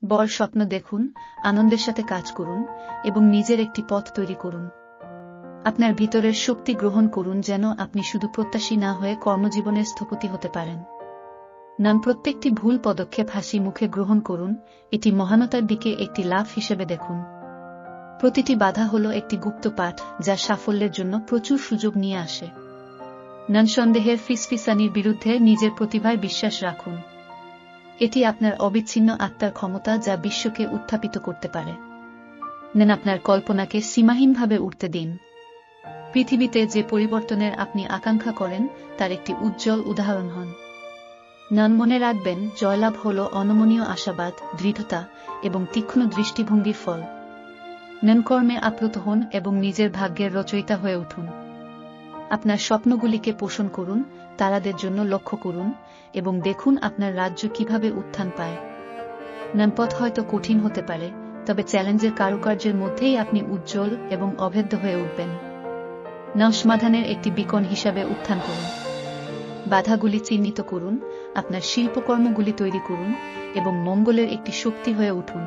বড় স্বপ্ন দেখুন, আনন্দের সাথে কাজ করুন এবং নিজের একটি পথ তৈরি করুন। আপনার ভিতরের শক্তি গ্রহণ করুন যেন আপনি শুধু প্রত্যাশী না হয়ে কর্মজীবনের স্থপতি হতে পারেন। প্রত্যেকটি ভুল পদক্ষেপ হাসি মুখে গ্রহণ করুন, এটি মহানতার দিকে একটি লাফ হিসেবে দেখুন। প্রতিটি বাধা হল একটি গুপ্ত পাঠ যা সাফল্যের জন্য প্রচুর সুযোগ নিয়ে আসে। সন্দেহের ফিসফিসানির বিরুদ্ধে নিজের প্রতিভায় বিশ্বাস রাখুন। এটি আপনার অবিচ্ছিন্ন আত্মার ক্ষমতা যা বিশ্বকে উত্থাপিত করতে পারে। আপনার কল্পনাকে সীমাহীনভাবে উঠতে দিন। পৃথিবীতে যে পরিবর্তনের আপনি আকাঙ্ক্ষা করেন তার একটি উজ্জ্বল উদাহরণ হন। মনে রাখবেন, জয়লাভ হল অনমনীয় আশাবাদ, দৃঢ়তা এবং তীক্ষ্ণ দৃষ্টিভঙ্গির ফল। কর্মে আপ্লুত হন এবং নিজের ভাগ্যের রচয়িতা হয়ে উঠুন। আপনার স্বপ্নগুলিকে পোষণ করুন, তারাদের জন্য লক্ষ্য করুন এবং দেখুন আপনার রাজ্য কিভাবে উত্থান পায়। পথ হয়তো কঠিন হতে পারে, তবে চ্যালেঞ্জের কারুকার্যের মধ্যেই আপনি উজ্জ্বল এবং অভেদ্য হয়ে উঠবেন। সমাধানের একটি বিকন হিসাবে উত্থান করুন। বাধাগুলি চিহ্নিত করুন, আপনার শিল্পকর্মগুলি তৈরি করুন এবং মঙ্গলের একটি শক্তি হয়ে উঠুন।